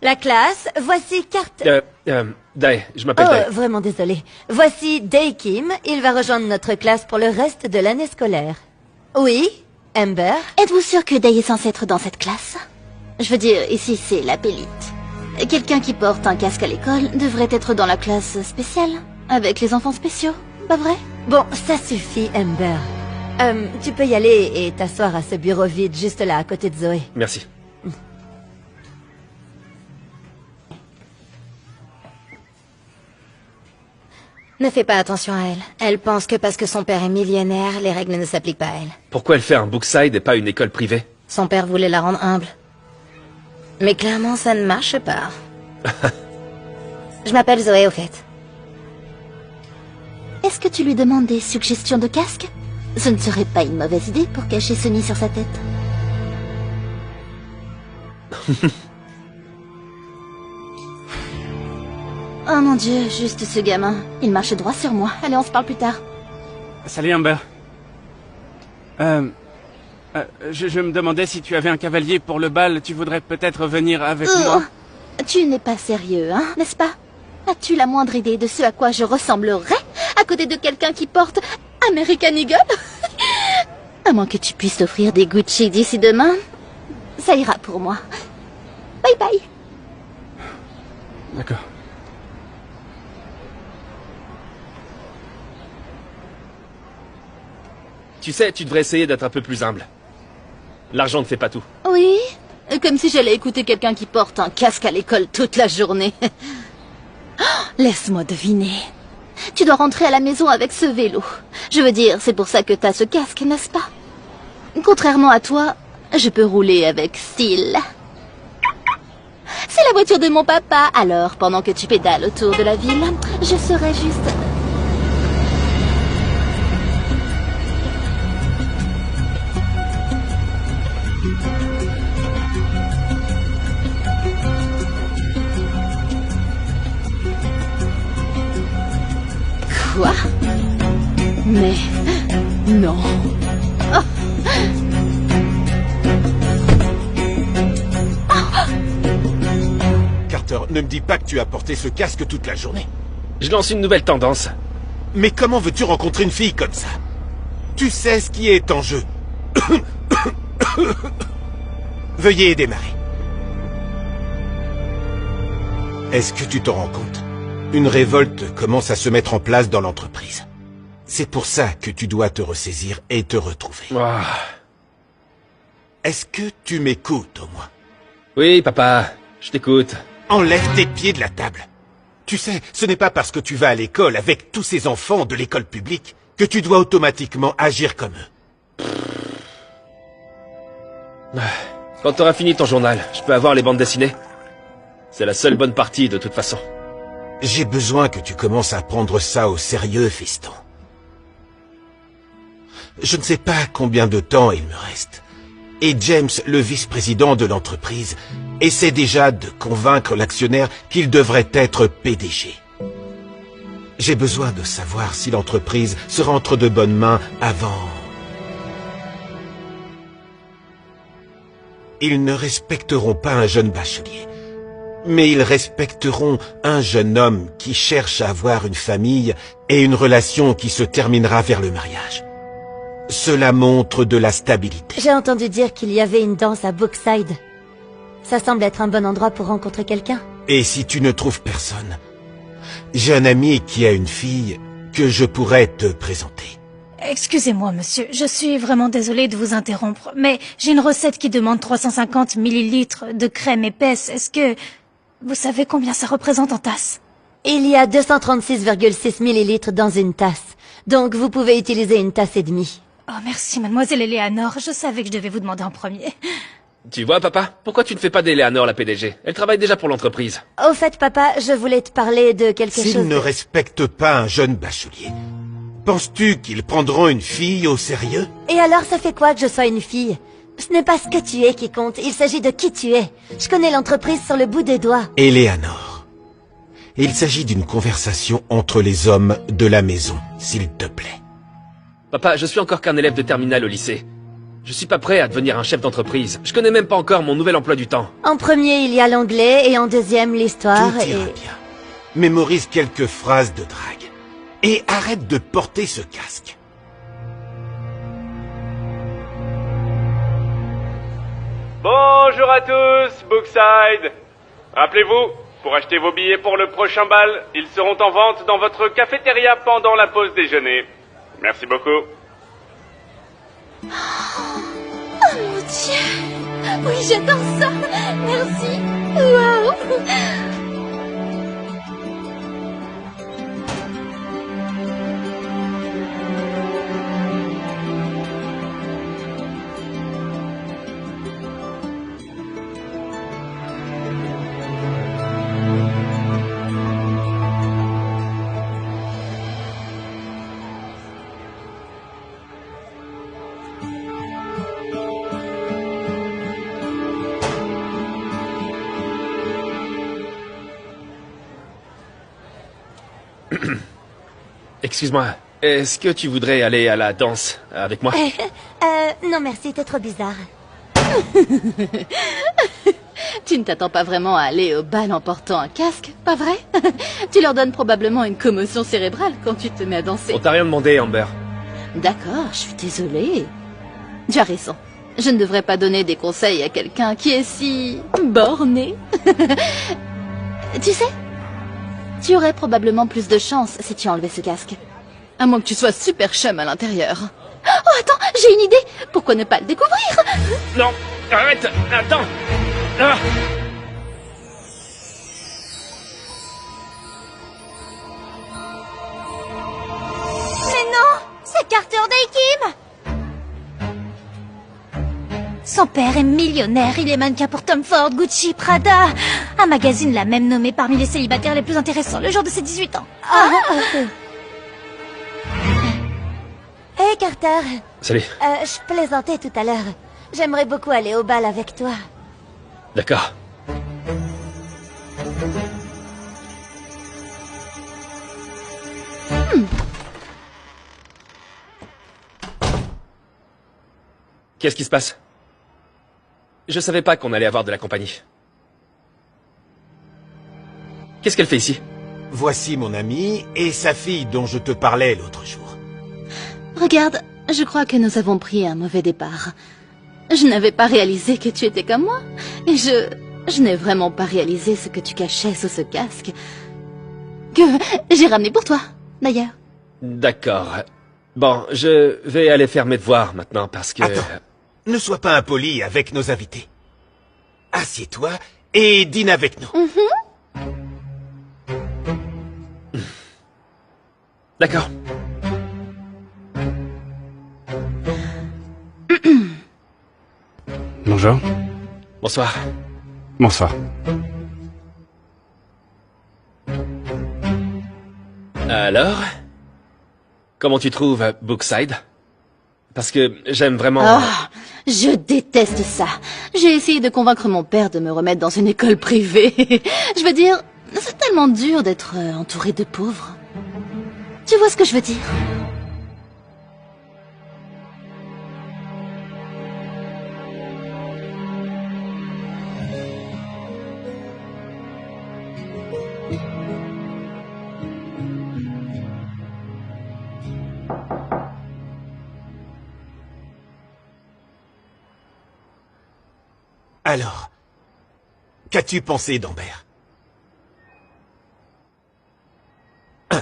La classe, voici carte... Dae, je m'appelle Dae. Vraiment désolé. Voici Dae Kim, il va rejoindre notre classe pour le reste de l'année scolaire. Oui, Amber? Êtes-vous sûr que Dae est censé être dans cette classe? Je veux dire, ici c'est la pélite. Quelqu'un qui porte un casque à l'école devrait être dans la classe spéciale, avec les enfants spéciaux, pas vrai? Bon, ça suffit, Amber. Tu peux y aller et t'asseoir à ce bureau vide juste là, à côté de Zoé. Merci. Ne fais pas attention à elle. Elle pense que parce que son père est millionnaire, les règles ne s'appliquent pas à elle. Pourquoi elle fait un Brookside et pas une école privée? Son père voulait la rendre humble. Mais clairement, ça ne marche pas. Je m'appelle Zoé, au fait. Est-ce que tu lui demandes des suggestions de casque? Ce ne serait pas une mauvaise idée pour cacher ce nid sur sa tête. Oh mon Dieu, juste ce gamin. Il marche droit sur moi. Allez, on se parle plus tard. Salut Amber. Je me demandais si tu avais un cavalier pour le bal, tu voudrais peut-être venir avec moi? Tu n'es pas sérieux, hein, n'est-ce pas? As-tu la moindre idée de ce à quoi je ressemblerais à côté de quelqu'un qui porte American Eagle? À moins que tu puisses t'offrir des Gucci d'ici demain, ça ira pour moi. Bye bye. D'accord. Tu sais, tu devrais essayer d'être un peu plus humble. L'argent ne fait pas tout. Oui, comme si j'allais écouter quelqu'un qui porte un casque à l'école toute la journée. Oh, laisse-moi deviner. Tu dois rentrer à la maison avec ce vélo. Je veux dire, c'est pour ça que t'as ce casque, n'est-ce pas? Contrairement à toi, je peux rouler avec style. C'est la voiture de mon papa, alors pendant que tu pédales autour de la ville, je serai juste... Quoi? Mais... non. Oh. Carter, ne me dis pas que tu as porté ce casque toute la journée. Je lance une nouvelle tendance. Mais comment veux-tu rencontrer une fille comme ça? Tu sais ce qui est en jeu. Veuillez démarrer. Est-ce que tu t'en rends compte? Une révolte commence à se mettre en place dans l'entreprise. C'est pour ça que tu dois te ressaisir et te retrouver. Oh. Est-ce que tu m'écoutes au moins? Oui, papa, je t'écoute. Enlève tes pieds de la table. Tu sais, ce n'est pas parce que tu vas à l'école avec tous ces enfants de l'école publique que tu dois automatiquement agir comme eux. Quand t'auras fini ton journal, je peux avoir les bandes dessinées? C'est la seule bonne partie de toute façon. J'ai besoin que tu commences à prendre ça au sérieux, fiston. Je ne sais pas combien de temps il me reste. Et James, le vice-président de l'entreprise, essaie déjà de convaincre l'actionnaire qu'il devrait être PDG. J'ai besoin de savoir si l'entreprise sera entre de bonnes mains avant... Ils ne respecteront pas un jeune bachelier. Mais ils respecteront un jeune homme qui cherche à avoir une famille et une relation qui se terminera vers le mariage. Cela montre de la stabilité. J'ai entendu dire qu'il y avait une danse à Brookside. Ça semble être un bon endroit pour rencontrer quelqu'un. Et si tu ne trouves personne, j'ai un ami qui a une fille que je pourrais te présenter. Excusez-moi, monsieur, je suis vraiment désolée de vous interrompre, mais j'ai une recette qui demande 350 millilitres de crème épaisse. Est-ce que vous savez combien ça représente en tasse? Il y a 236,6 millilitres dans une tasse. Donc vous pouvez utiliser une tasse et demie. Oh, merci, mademoiselle Eleanor. Je savais que je devais vous demander en premier. Tu vois, papa, pourquoi tu ne fais pas d'Eleanor la PDG? Elle travaille déjà pour l'entreprise. Au fait, papa, je voulais te parler de quelque chose... S'ils ne respectent pas un jeune bachelier, penses-tu qu'ils prendront une fille au sérieux? Et alors, ça fait quoi que je sois une fille? Ce n'est pas ce que tu es qui compte, il s'agit de qui tu es. Je connais l'entreprise sur le bout des doigts. Eleanor, il s'agit d'une conversation entre les hommes de la maison, s'il te plaît. Papa, je suis encore qu'un élève de terminale au lycée. Je suis pas prêt à devenir un chef d'entreprise. Je connais même pas encore mon nouvel emploi du temps. En premier, il y a l'anglais et en deuxième, l'histoire Tout ira bien. Mémorise quelques phrases de drague. Et arrête de porter ce casque. Bonjour à tous, Bookside. Rappelez-vous, pour acheter vos billets pour le prochain bal, ils seront en vente dans votre cafétéria pendant la pause déjeuner. Merci beaucoup. Oh mon Dieu! Oui, j'adore ça! Merci! Waouh! Excuse-moi, est-ce que tu voudrais aller à la danse avec moi? Non merci, t'es trop bizarre. Tu ne t'attends pas vraiment à aller au bal en portant un casque, pas vrai? Tu leur donnes probablement une commotion cérébrale quand tu te mets à danser. On t'a rien demandé, Amber. D'accord, je suis désolée. Tu as raison. Je ne devrais pas donner des conseils à quelqu'un qui est si borné. Tu sais, tu aurais probablement plus de chance si tu enlevais ce casque. À moins que tu sois super chum à l'intérieur. Oh, attends, j'ai une idée. Pourquoi ne pas le découvrir? Non, arrête, attends. Ah. Mais non, c'est Carter Day Kim. Son père est millionnaire, il est mannequin pour Tom Ford, Gucci, Prada. Un magazine l'a même nommé parmi les célibataires les plus intéressants le jour de ses 18 ans. Hey Carter, Salut. je plaisantais tout à l'heure. J'aimerais beaucoup aller au bal avec toi. D'accord. Qu'est-ce qui se passe? Je savais pas qu'on allait avoir de la compagnie. Qu'est-ce qu'elle fait ici? Voici mon ami et sa fille dont je te parlais l'autre jour. Regarde, je crois que nous avons pris un mauvais départ. Je n'avais pas réalisé que tu étais comme moi. Et je n'ai vraiment pas réalisé ce que tu cachais sous ce casque. Que j'ai ramené pour toi, d'ailleurs. D'accord. Bon, je vais aller faire mes devoirs maintenant parce que... Attends, ne sois pas impoli avec nos invités. Assieds-toi et dîne avec nous. D'accord. Bonjour. Bonsoir. Bonsoir. Alors? Comment tu trouves Bookside? Parce que j'aime vraiment... Ah, je déteste ça. J'ai essayé de convaincre mon père de me remettre dans une école privée. Je veux dire, c'est tellement dur d'être entouré de pauvres. Tu vois ce que je veux dire? Alors, qu'as-tu pensé d'Amber? Hein?